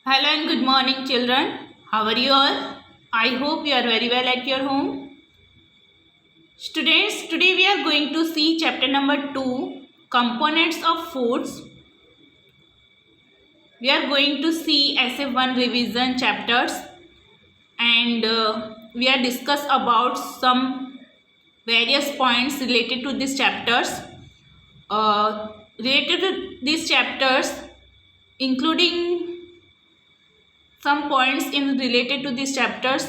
Hello and good morning, children. How are you all? I hope you are very well at your home. Students, today we are going to see chapter number 2, Components of Foods. We are going to see SF1 revision chapters and we are discuss about some various points related to these chapters. Related to these chapters, including some points in related to these chapters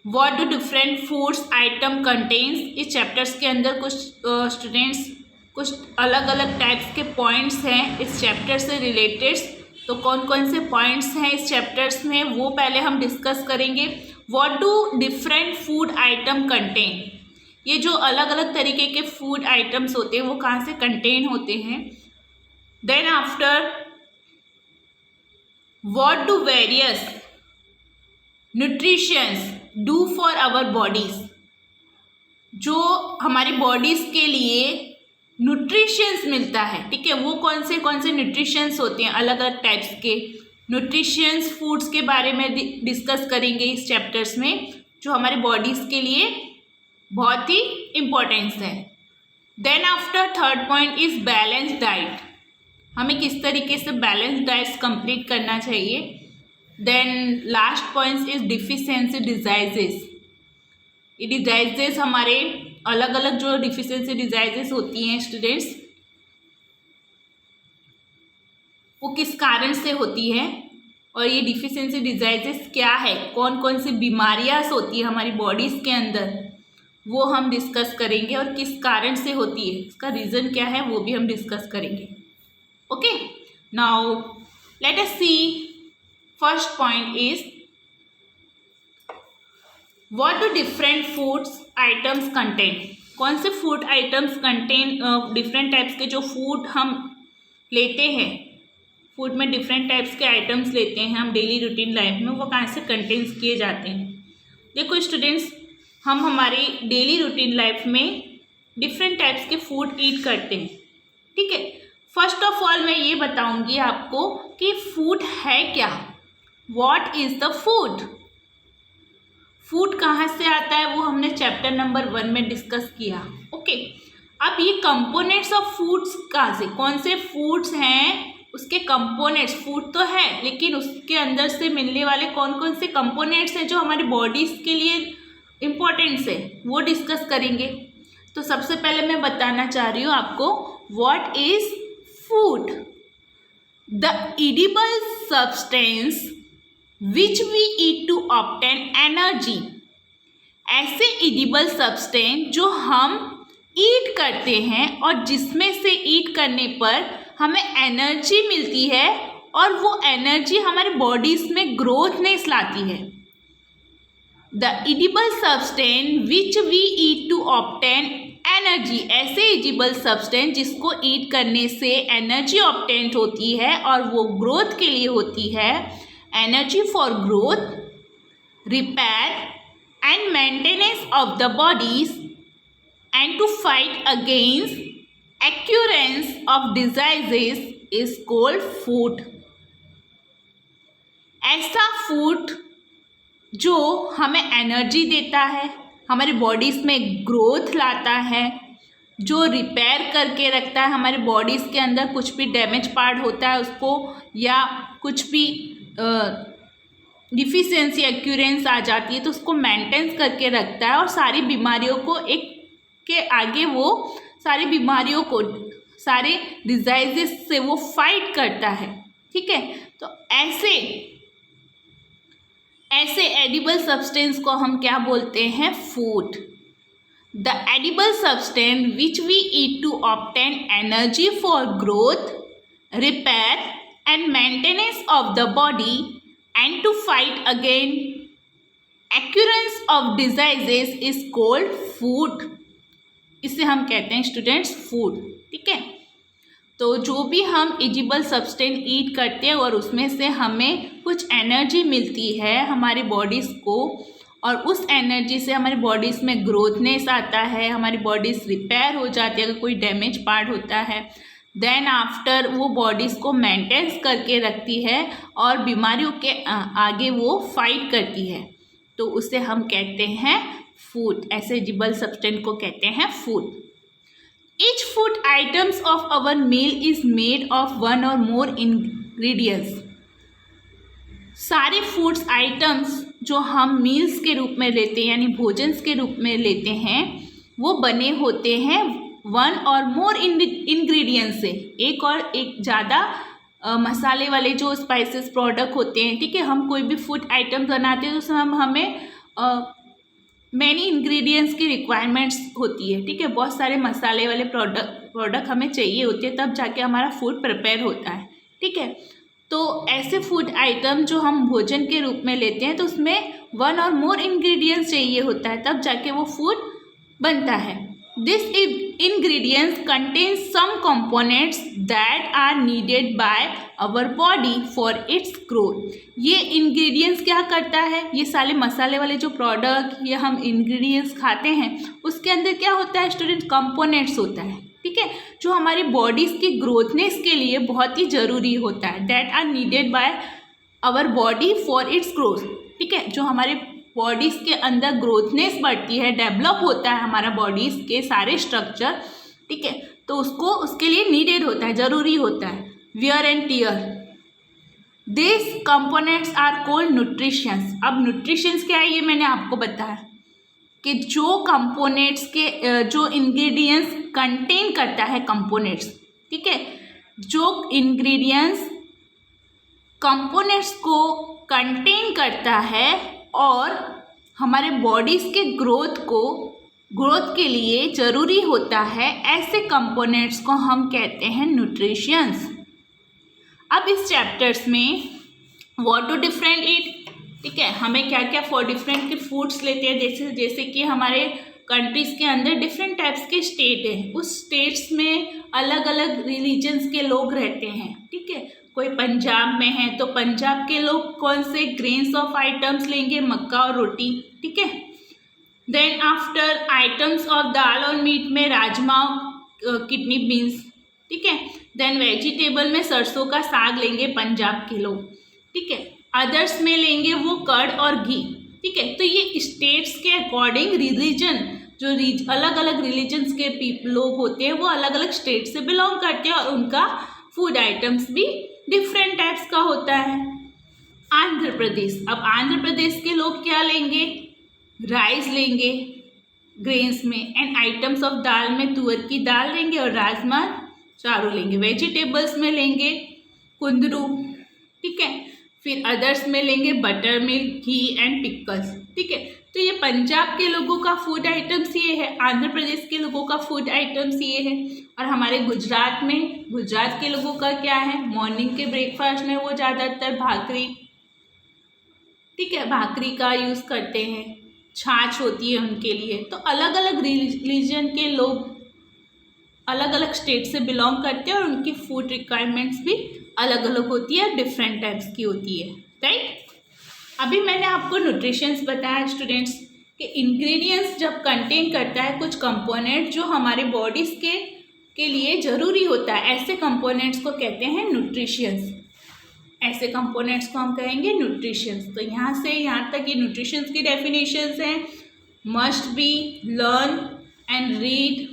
what do different foods item contains. इस chapters के अंदर कुछ students कुछ अलग अलग types के points हैं इस चैप्टर से रिलेटेड। तो कौन कौन से पॉइंट्स हैं इस चैप्टर्स में वो पहले हम डिस्कस करेंगे। What do different food atom contain, ये जो अलग अलग तरीके के फूड आइटम्स होते हैं वो कहाँ से कंटेन होते हैं। Then after what do various nutritions do for our bodies, जो हमारी बॉडीज के लिए न्यूट्रिशंस मिलता है, ठीक है, वो कौन से न्यूट्रिशंस होते हैं। अलग अलग टाइप्स के न्यूट्रिशंस फूड्स के बारे में डिस्कस करेंगे इस चैप्टर्स में, जो हमारे बॉडीज के लिए बहुत ही इम्पोर्टेंस है। Then after third point is balance diet, हमें किस तरीके से बैलेंस डाइट्स कंप्लीट करना चाहिए। Then last point is deficiency diseases, ये डिजाइजेस हमारे अलग अलग जो डिफिशियंसी डिजाइजेस होती हैं स्टूडेंट्स, वो किस कारण से होती हैं और ये डिफिशियंसी डिजाइजेस क्या है, कौन कौन सी बीमारियां होती है हमारी बॉडीज के अंदर, वो हम डिस्कस करेंगे और किस कारण से होती है, इसका रीज़न क्या है वो भी हम डिस्कस करेंगे। Okay, now let us see. First point is what do different foods items contain, कौन से food items contain, different types के जो फूड हम लेते हैं, फूड में डिफरेंट टाइप्स के आइटम्स लेते हैं हम डेली रूटीन लाइफ में, वो कहाँ से कंटेन्स किए जाते हैं। देखो स्टूडेंट्स, हम हमारी डेली रूटीन लाइफ में डिफरेंट टाइप्स के फूड ईट करते हैं, ठीक है। फर्स्ट ऑफ ऑल मैं ये बताऊंगी आपको कि फूड है क्या, What is the food? Food कहाँ से आता है वो हमने चैप्टर नंबर 1 में डिस्कस किया। ओके, अब ये कंपोनेंट्स ऑफ फूड्स कहाँ से, कौन से फूड्स हैं, उसके कंपोनेंट्स, फूड तो है लेकिन उसके अंदर से मिलने वाले कौन कौन से कंपोनेंट्स हैं जो हमारी बॉडीज के लिए इम्पोर्टेंट्स है, वो डिस्कस करेंगे। तो सबसे पहले मैं बताना चाह रही हूँ आपको what is food. The edible substance which we eat to obtain energy, ऐसे एडिबल सब्सटेंस जो हम ईट करते हैं और जिसमें से ईट करने पर हमें एनर्जी मिलती है और वो एनर्जी हमारे बॉडीज में ग्रोथनेस लाती है। The edible substance which we eat to obtain energy, ऐसे एडिबल सब्सटेंस जिसको ईट करने से एनर्जी ऑब्टेन होती है और वो ग्रोथ के लिए होती है। Energy for growth, repair and maintenance of the bodies and to fight against occurrence of diseases is called food. ऐसा फूड जो हमें एनर्जी देता है, हमारी बॉडीज़ में ग्रोथ लाता है, जो रिपेयर करके रखता है हमारी बॉडीज़ के अंदर कुछ भी डैमेज पार्ट होता है उसको, या कुछ भी डिफिशियंसी एक्यूरेंस आ जाती है तो उसको मेंटेन करके रखता है और सारी बीमारियों को एक के आगे वो सारी बीमारियों को, सारे डिजाइजेस से वो फाइट करता है, ठीक है। तो ऐसे एडिबल सब्सटेंस को हम क्या बोलते हैं, food. The edible substance which we eat to obtain energy for growth, repair and maintenance of the body and to fight against occurrence of diseases is called food. इसे हम कहते हैं स्टूडेंट्स फूड, ठीक है। तो जो भी हम एडिबल सब्सटेंस ईट करते हैं और उसमें से हमें कुछ एनर्जी मिलती है हमारी बॉडीज़ को, और उस एनर्जी से हमारी बॉडीज़ में ग्रोथनेस आता है, हमारी बॉडीज़ रिपेयर हो जाती है अगर कोई डैमेज पार्ट होता है, देन आफ्टर वो बॉडीज़ को मेंटेन करके रखती है और बीमारियों के आगे वो फाइट करती है, तो उसे हम कहते हैं फूड। ऐसे जिबल सब्सटेंस को कहते हैं food. Each food items of our meal is made of one or more ingredients. सारे फूड्स आइटम्स जो हम मील्स के रूप में लेते हैं यानी भोजन के रूप में लेते हैं वो बने होते हैं वन और मोर इंग्रेडिएंट्स से, एक और एक ज़्यादा मसाले वाले जो स्पाइसेस प्रोडक्ट होते हैं। ठीक है, हम कोई भी फूड आइटम बनाते हैं तो उसमें हमें मैनी इंग्रेडिएंट्स की रिक्वायरमेंट्स होती है। ठीक है, बहुत सारे मसाले वाले प्रोडक्ट हमें चाहिए होते हैं, तब जाके हमारा फूड प्रिपेयर होता है। ठीक है, तो ऐसे फूड आइटम जो हम भोजन के रूप में लेते हैं तो उसमें वन और मोर इंग्रेडिएंट्स चाहिए होता है, तब जाके वो फूड बनता है। This ingredients contain some components that are needed by our body for its growth। ये ingredients क्या करता है, ये सारे मसाले वाले जो प्रोडक्ट ये हम ingredients खाते हैं उसके अंदर क्या होता है स्टूडेंट, कंपोनेंट्स होता है। ठीक है, जो हमारी बॉडीज़ की ग्रोथनेस के लिए बहुत ही ज़रूरी होता है, that are needed by our body for its growth. ठीक है, जो हमारे बॉडीज़ के अंदर ग्रोथनेस बढ़ती है, डेवलप होता है हमारा बॉडीज़ के सारे स्ट्रक्चर। ठीक है, तो उसके लिए नीडेड होता है, ज़रूरी होता है। Wear and tear, this components are called nutritions. अब न्यूट्रिशंस क्या है ये मैंने आपको बताया कि जो कंपोनेंट्स के जो इंग्रेडिएंट्स कंटेन करता है कंपोनेंट्स। ठीक है, जो इंग्रेडिएंट्स कंपोनेंट्स को कंटेन करता है और हमारे बॉडीज़ के ग्रोथ के लिए ज़रूरी होता है, ऐसे कंपोनेंट्स को हम कहते हैं न्यूट्रिशंस। अब इस चैप्टर्स में व्हाट टू डिफरेंट इट। ठीक है, हमें क्या क्या फॉर डिफरेंट के फूड्स लेते हैं, जैसे कि हमारे कंट्रीज़ के अंदर डिफरेंट टाइप्स के स्टेट हैं, उस स्टेट्स में अलग अलग रिलीजन्स के लोग रहते हैं। ठीक है, कोई पंजाब में है तो पंजाब के लोग कौन से ग्रेन्स ऑफ आइटम्स लेंगे, मक्का और रोटी। ठीक है, देन आफ्टर आइटम्स ऑफ दाल और मीट में राजमा, किडनी बीन्स। ठीक है, देन वेजिटेबल में सरसों का साग लेंगे पंजाब के लोग। ठीक है, अदर्स में लेंगे वो कर्ड और घी। ठीक है, तो ये स्टेट्स के अकॉर्डिंग रिलीजन जो अलग अलग रिलीजन्स के लोग होते हैं वो अलग अलग स्टेट से बिलोंग करते हैं और उनका फूड आइटम्स भी डिफरेंट टाइप्स का होता है। आंध्र प्रदेश, अब आंध्र प्रदेश के लोग क्या लेंगे, राइस लेंगे ग्रेन्स में, एंड आइटम्स ऑफ दाल में तुअर की दाल लेंगे और राजमा चारों लेंगे। वेजिटेबल्स में लेंगे कुंदरू। ठीक है, फिर अदर्स में लेंगे butter milk, ghee and pickles. ठीक है, तो ये पंजाब के लोगों का फूड आइटम्स ये है, आंध्र प्रदेश के लोगों का फूड आइटम्स ये है, और हमारे गुजरात के लोगों का क्या है, मॉर्निंग के ब्रेकफास्ट में वो ज़्यादातर भाकरी। ठीक है, भाकरी का यूज़ करते हैं, छाछ होती है उनके लिए। तो अलग अलग रिलीजन के लोग अलग अलग स्टेट से बिलोंग करते हैं और उनकी फूड रिक्वायरमेंट्स भी अलग अलग होती है, डिफरेंट टाइप्स की होती है। राइट, अभी मैंने आपको न्यूट्रिशंस बताया स्टूडेंट्स कि इंग्रेडिएंट्स जब कंटेन करता है कुछ कंपोनेंट जो हमारे बॉडीज़ के लिए ज़रूरी होता है, ऐसे कंपोनेंट्स को कहते हैं न्यूट्रिशंस। ऐसे कंपोनेंट्स को हम कहेंगे न्यूट्रिशंस। तो यहाँ से यहाँ तक ये न्यूट्रिशंस की डेफिनेशंस हैं। Must be, learn and read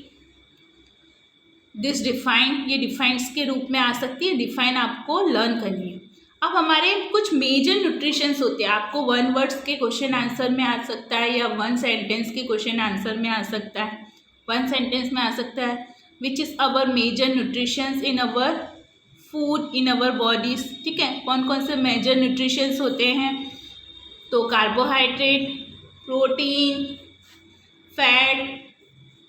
this define, ये डिफाइंस के रूप में आ सकती है, डिफाइन आपको लर्न करनी है। अब हमारे कुछ मेजर न्यूट्रिशंस होते हैं, आपको वन वर्ड्स के क्वेश्चन आंसर में आ सकता है या वन सेंटेंस के क्वेश्चन आंसर में आ सकता है, वन सेंटेंस में आ सकता है। Which is our major nutritions in our food in our bodies. ठीक है, कौन कौन से मेजर न्यूट्रिशंस होते हैं, तो carbohydrate, protein, fat,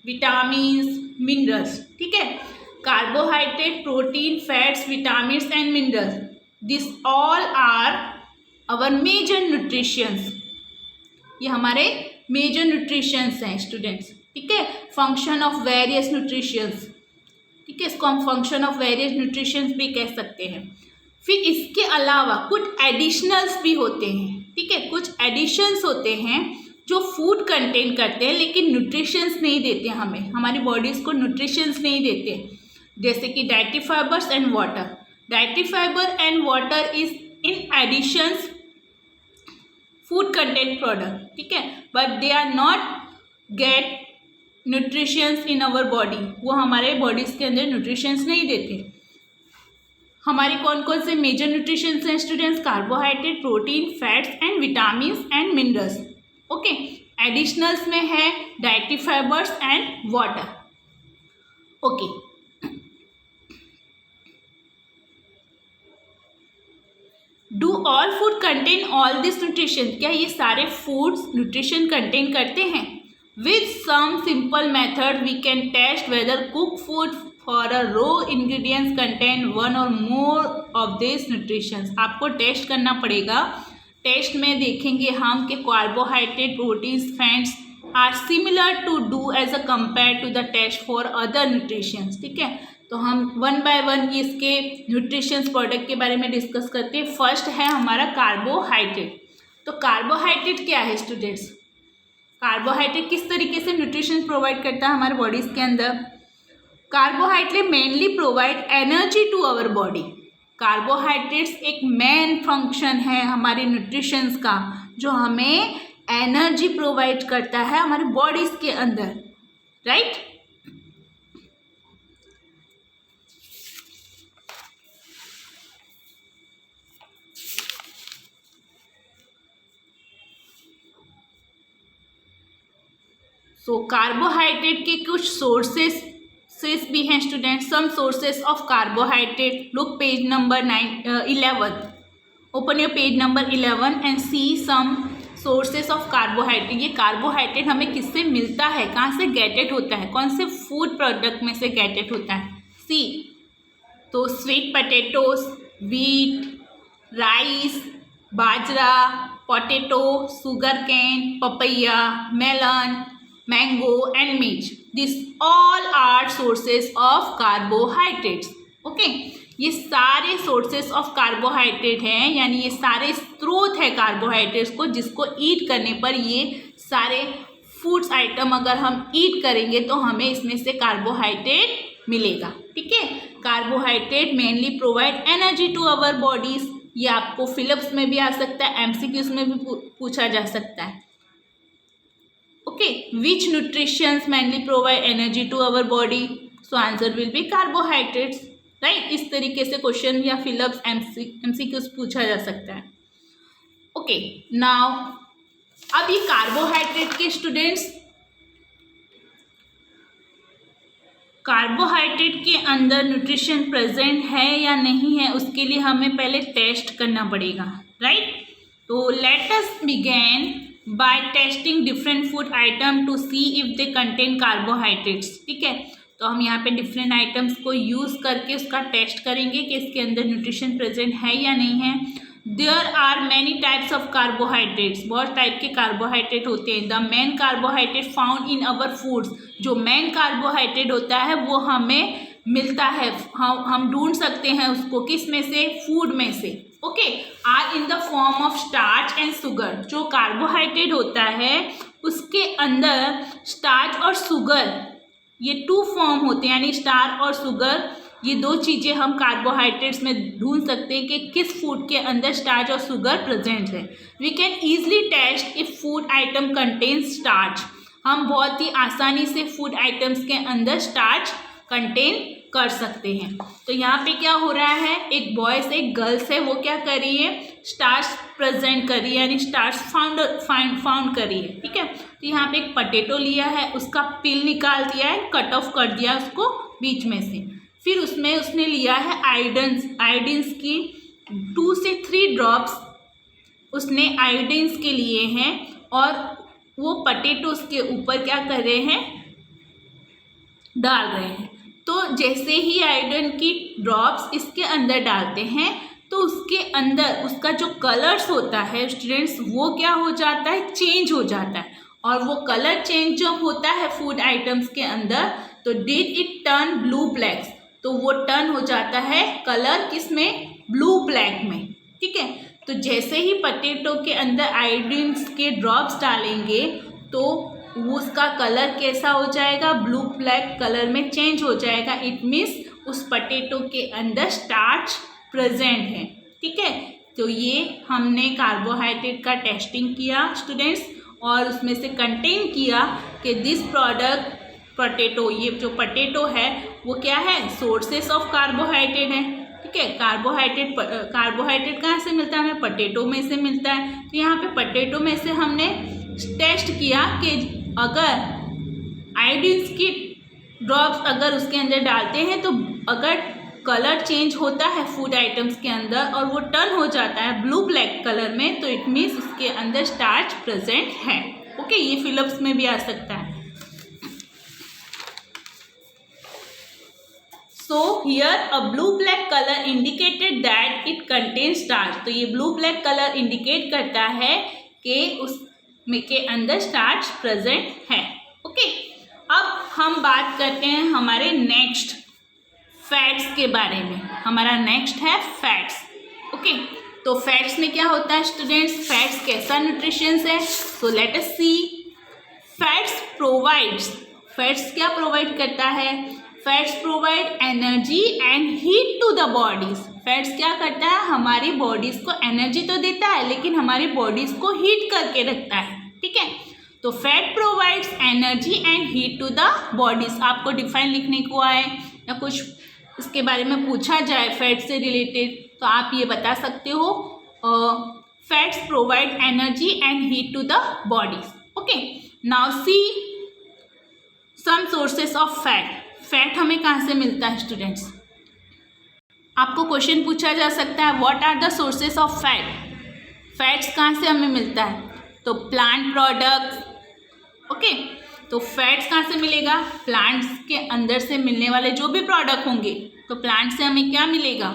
vitamins, minerals. ठीक है, carbohydrate, protein, fats, vitamins and minerals, this all are our major nutritions. ये हमारे मेजर न्यूट्रिशंस हैं स्टूडेंट्स। ठीक है, फंक्शन ऑफ वेरियस न्यूट्रिशंस। ठीक है, इसको हम फंक्शन ऑफ वेरियस न्यूट्रिशंस भी कह सकते हैं। फिर इसके अलावा कुछ एडिशनल्स भी होते हैं। ठीक है, कुछ एडिशंस होते हैं जो फूड कंटेन करते हैं लेकिन न्यूट्रिशंस नहीं देते, हमें हमारी बॉडीज़ को न्यूट्रिशंस नहीं देते। जैसे कि dietary fibres and water. Dietary fibre and water is in additions food content product, ठीक है, but they are not get nutritions in our body. वो हमारे बॉडीज के अंदर न्यूट्रिशंस नहीं देते. हमारे कौन कौन से मेजर न्यूट्रिशंस हैं students? Carbohydrate, protein, fats and vitamins and minerals. Okay, additionals में है dietary fibres and water. Okay, do all food contain all this nutrition? क्या ये सारे फूड्स न्यूट्रिशन कंटेन करते हैं? With some simple method we can test whether cook food for a raw ingredients contain one or more of this nutritions. आपको test करना पड़ेगा. Test में देखेंगे हम कि carbohydrate, proteins, fats are similar to do as a compare to the test for other nutritions. ठीक है, तो हम वन बाय वन इसके न्यूट्रिशंस प्रोडक्ट के बारे में डिस्कस करते हैं. फर्स्ट है हमारा कार्बोहाइड्रेट. तो कार्बोहाइड्रेट क्या है स्टूडेंट्स? कार्बोहाइड्रेट किस तरीके से न्यूट्रिशन प्रोवाइड करता है हमारे बॉडीज़ के अंदर? Carbohydrate mainly provide energy to our body. Carbohydrates एक मेन फंक्शन है हमारे न्यूट्रिशंस का, जो हमें एनर्जी प्रोवाइड करता है हमारे बॉडीज़ के अंदर, राइट? सो कार्बोहाइड्रेट के कुछ सोर्सेस भी हैं student. Some sources of carbohydrate. Look page number 11. Open your page number 11 and see some sources of carbohydrate. ये कार्बोहाइड्रेट हमें किससे मिलता है, कहाँ से गेटेड होता है, कौन से फूड प्रोडक्ट में से गेटेड होता है? सी, तो sweet potatoes, wheat, rice, bajra, potato, sugar cane, papaya, melon, mango and mirch. This all are sources of carbohydrates. Okay, ये सारे सोर्सेस ऑफ कार्बोहाइड्रेट हैं, यानी ये सारे स्रोत है कार्बोहाइड्रेट्स को, जिसको ईट करने पर ये सारे फूड्स आइटम अगर हम ईट करेंगे तो हमें इसमें से कार्बोहाइड्रेट मिलेगा. ठीक है, carbohydrate mainly provide energy to our bodies. ये आपको फिलिप्स में भी आ सकता है, एमसीक्यूज में भी पूछा जा सकता है. Okay, which nutritions mainly provide energy to our body? So answer will be carbohydrates, right? इस तरीके से क्वेश्चन या फिलअप्स एमसीक्यूज पूछा जा सकता है. ओके, नाउ अब ये कार्बोहाइड्रेट के स्टूडेंट्स, कार्बोहाइड्रेट के अंदर न्यूट्रिशन प्रेजेंट है या नहीं है, उसके लिए हमें पहले टेस्ट करना पड़ेगा, राइट? तो let us begin by testing different food item to see if they contain carbohydrates. ठीक है, तो हम यहाँ पे डिफरेंट आइटम्स को यूज़ करके उसका टेस्ट करेंगे कि इसके अंदर न्यूट्रिशन प्रेजेंट है या नहीं है. There are many types of carbohydrates. बहुत टाइप के कार्बोहाइड्रेट होते हैं. The main carbohydrate found in our foods. जो मेन कार्बोहाइड्रेट होता है वो हमें मिलता है, हम ढूंढ सकते हैं उसको किस में से? फूड में से. Okay, are in the form of starch and sugar. जो कार्बोहाइड्रेट होता है उसके अंदर स्टार्च और शुगर, ये टू फॉर्म होते हैं, यानी स्टार्च और शुगर, ये दो चीज़ें हम कार्बोहाइड्रेट्स में ढूंढ सकते हैं कि किस फूड के अंदर स्टार्च और शुगर प्रेजेंट है. We can easily test if food item contains starch. हम बहुत ही आसानी से फूड आइटम्स के अंदर स्टार्च कंटेन कर सकते हैं. तो यहाँ पे क्या हो रहा है, एक बॉयज एक गर्ल्स है, वो क्या कर रही है? स्टार्च प्रेजेंट कर रही है, यानी स्टार्च फाउंड कर रही है. ठीक है, तो यहाँ पे एक पोटैटो लिया है, उसका पिल निकाल दिया है, कट ऑफ कर दिया उसको बीच में से. फिर उसमें उसने लिया है आयोडीन्स की 2 से 3 ड्रॉप्स उसने आयोडीन्स के लिए हैं, और वो पोटैटोज के ऊपर क्या कर रहे हैं? डाल रहे हैं. तो जैसे ही आयोडीन की ड्रॉप्स इसके अंदर डालते हैं तो उसके अंदर उसका जो कलर्स होता है स्टूडेंट्स, वो क्या हो जाता है? चेंज हो जाता है. और वो कलर चेंज जब होता है फूड आइटम्स के अंदर, तो did it turn blue black. तो वो टर्न हो जाता है कलर किस में? ब्लू ब्लैक में. ठीक है, तो जैसे ही पोटैटो के अंदर आयोडीन के ड्रॉप्स डालेंगे तो उसका कलर कैसा हो जाएगा? ब्लू ब्लैक कलर में चेंज हो जाएगा. इट मीन्स उस पोटैटो के अंदर स्टार्च प्रेजेंट है। ठीक है, तो ये हमने कार्बोहाइड्रेट का टेस्टिंग किया स्टूडेंट्स, और उसमें से कंटेन किया कि दिस प्रोडक्ट पोटैटो, ये जो पोटैटो है वो क्या है, सोर्सेस ऑफ कार्बोहाइड्रेट है। ठीक है, कार्बोहाइड्रेट कहाँ से मिलता है हमें, पोटैटो में से मिलता है। तो यहाँ पे पोटैटो में से हमने टेस्ट किया कि अगर आयोडीन की ड्रॉप्स अगर उसके अंदर डालते हैं तो अगर कलर चेंज होता है फूड आइटम्स के अंदर और वो टर्न हो जाता है ब्लू ब्लैक कलर में, तो इट मीन्स उसके अंदर स्टार्च प्रेजेंट है। ओके, ये फिलिप्स में भी आ सकता है। So here a blue black colour indicated that it contains starch. तो ये ब्लू ब्लैक कलर इंडिकेट करता है कि उसमें के अंदर स्टार्च प्रेजेंट है। ओके, अब हम बात करते हैं हमारे नेक्स्ट फैट्स के बारे में। हमारा नेक्स्ट है फैट्स। ओके, तो फैट्स में क्या होता है स्टूडेंट्स, फैट्स कैसा न्यूट्रिशंस है, so let us see. Fats क्या प्रोवाइड करता है, fats provide energy and heat to the bodies. Fats क्या करता है, हमारी बॉडीज को एनर्जी तो देता है लेकिन हमारी बॉडीज को हीट करके रखता है। ठीक है, तो fat provides energy and heat to the bodies. आपको डिफाइन लिखने को आए या कुछ इसके बारे में पूछा जाए फैट से रिलेटेड तो आप ये बता सकते हो, fats provide energy and heat to the bodies. Okay, now see some sources of fat. Fat हमें कहाँ से मिलता है स्टूडेंट्स, आपको क्वेश्चन पूछा जा सकता है what are the sources of fat. Fats कहाँ से हमें मिलता है, तो प्लांट प्रोडक्ट्स। ओके, तो फैट्स कहाँ से मिलेगा, प्लांट्स के अंदर से मिलने वाले जो भी प्रोडक्ट होंगे, तो प्लांट से हमें क्या मिलेगा,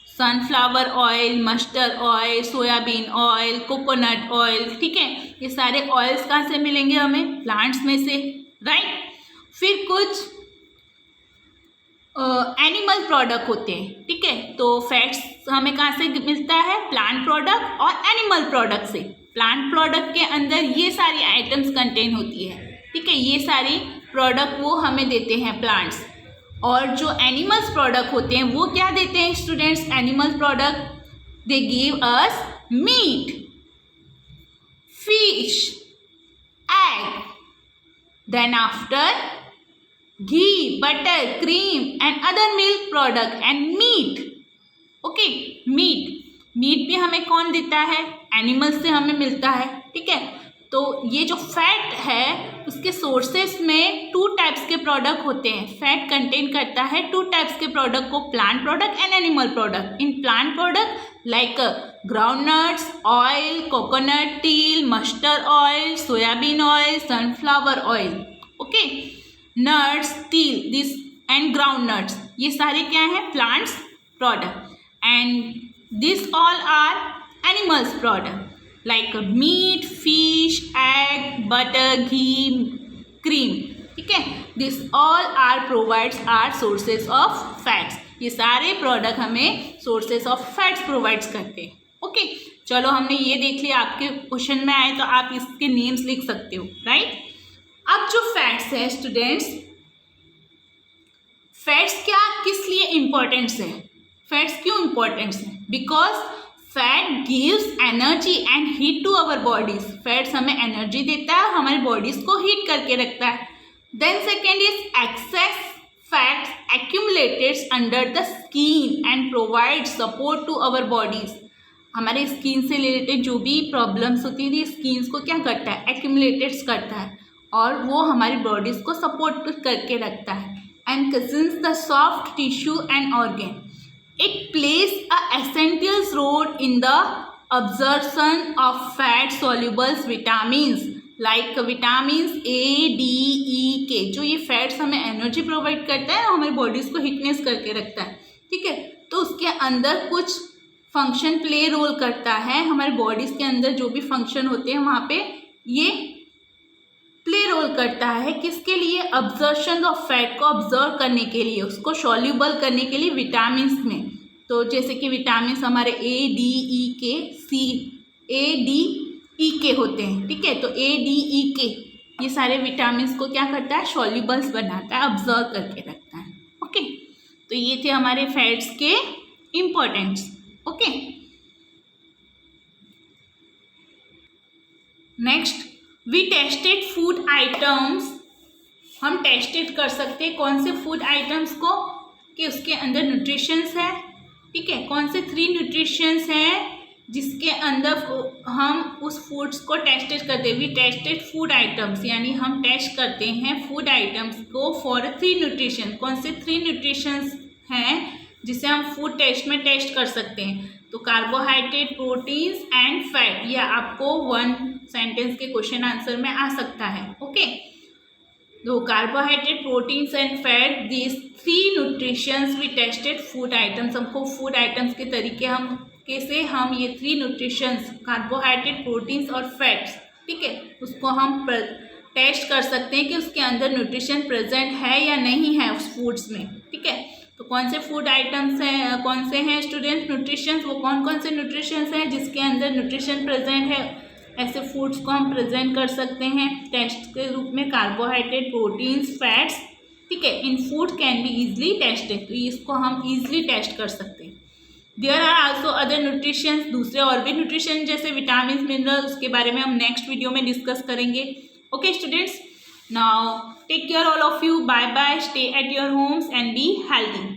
sunflower oil, mustard oil, soybean oil, coconut oil. ठीक है, ये सारे ऑयल्स कहाँ से मिलेंगे हमें, प्लांट्स में से, राइट। फिर कुछ एनिमल प्रोडक्ट होते हैं। ठीक है, तो फैट्स हमें कहाँ से मिलता है, प्लांट प्रोडक्ट और एनिमल प्रोडक्ट से। प्लांट प्रोडक्ट के अंदर ये सारी आइटम्स कंटेन होती है। ठीक है, ये सारी प्रोडक्ट वो हमें देते हैं प्लांट्स, और जो एनिमल्स प्रोडक्ट होते हैं वो क्या देते हैं students, animal product they give us meat, fish, egg, then after ghee, butter, cream and other milk product and meat. Okay, meat भी हमें कौन देता है, एनिमल्स से हमें मिलता है। ठीक है, तो ये जो फैट है उसके सोर्सेस में 2 टाइप्स के प्रोडक्ट होते हैं। फैट कंटेन करता है 2 टाइप्स के प्रोडक्ट को, plant product and animal product. In plant product like groundnuts oil, coconut til, mustard oil, soybean oil, sunflower oil. Okay, nuts, til this and groundnuts, ये सारे क्या हैं, plants product, and this all are animals product like meat, fish, egg, butter, ghee, cream. ठीक है, this all are provides are sources of fats. ये सारे product हमें sources of fats provides करते हैं। ओके, चलो हमने ये देख लिया, आपके क्वेश्चन में आए तो आप इसके नेम्स लिख सकते हो, राइट। अब जो फैट्स है स्टूडेंट्स, फैट्स क्या किस लिए इम्पोर्टेंट्स है, फैट्स क्यों इम्पोर्टेंट्स है, because fat gives energy and heat to our bodies. Fats हमें एनर्जी देता है, हमारी बॉडीज को हीट करके रखता है। Then second is excess fats accumulated under the skin and provide support to our bodies. हमारे स्किन से रिलेटेड जो भी प्रॉब्लम्स होती है स्किन को क्या करता है, एक्यूमुलेटेड करता है और वो हमारी बॉडीज को सपोर्ट करके रखता है। And consist the soft tissue and organ, it plays a essential role in the absorption of fat soluble vitamins like vitamins A, D, E, K। जो ये फैट्स हमें एनर्जी प्रोवाइड करता है और हमारी बॉडीज को हिटनेस करके रखता है। ठीक है, तो उसके अंदर कुछ फंक्शन प्ले रोल करता है, हमारे बॉडीज के अंदर जो भी फंक्शन होते हैं वहाँ पे ये प्ले रोल करता है। किसके लिए, अब्जॉर्प्शन ऑफ फैट को ऑब्जर्व करने के लिए, उसको सॉल्यूबल करने के लिए विटामिन्स में। तो जैसे कि विटामिन्स हमारे A, D, E, K, C, A, D, E, K होते हैं। ठीक है, तो A, D, E, K ये सारे विटामिन्स को क्या करता है, सॉल्यूबल्स बनाता है, ऑब्जर्व करके रखता है। तो ये थे हमारे फैट्स के importants. Okay, next we tested food items. हम टेस्टेड कर सकते हैं कौन से फूड आइटम्स को कि उसके अंदर न्यूट्रिशंस है, ठीक है। कौन से 3 न्यूट्रिशंस हैं जिसके अंदर हम उस फूड्स को टेस्टेड करते हैं। वी टेस्टेड फूड आइटम्स, यानी हम टेस्ट करते हैं फूड आइटम्स को फॉर 3 न्यूट्रिशन। कौन से 3 न्यूट्रिशंस हैं जिसे हम फूड टेस्ट में टेस्ट कर सकते हैं। तो कार्बोहाइड्रेट, प्रोटीन्स एंड फैट, यह आपको 1 सेंटेंस के क्वेश्चन आंसर में आ सकता है। ओके, तो carbohydrate, proteins and fat, these 3 nutritions we tested food items. हमको फूड आइटम्स के तरीके हम कैसे हम ये 3 न्यूट्रिशंस कार्बोहाइड्रेट, प्रोटीन्स और फैट्स, ठीक है, उसको हम टेस्ट कर सकते हैं कि उसके अंदर न्यूट्रिशन प्रेजेंट है या नहीं है उस फूड्स में, ठीक है। तो कौन से फूड आइटम्स हैं, कौन से हैं स्टूडेंट्स न्यूट्रिशंस, वो कौन कौन से न्यूट्रिशंस हैं जिसके अंदर न्यूट्रिशन प्रेजेंट है। ऐसे फूड्स को हम प्रेजेंट कर सकते हैं टेस्ट के रूप में, कार्बोहाइड्रेट, प्रोटीन्स, फैट्स, ठीक है। In food can be easily tested, तो इसको हम इजली टेस्ट कर सकते हैं। There are also other nutritions, दूसरे और भी न्यूट्रिशन जैसे विटामिन, मिनरल्स, उसके बारे में हम नेक्स्ट वीडियो में डिस्कस करेंगे। Okay students, now take care all of you, bye bye, stay at your homes and be healthy.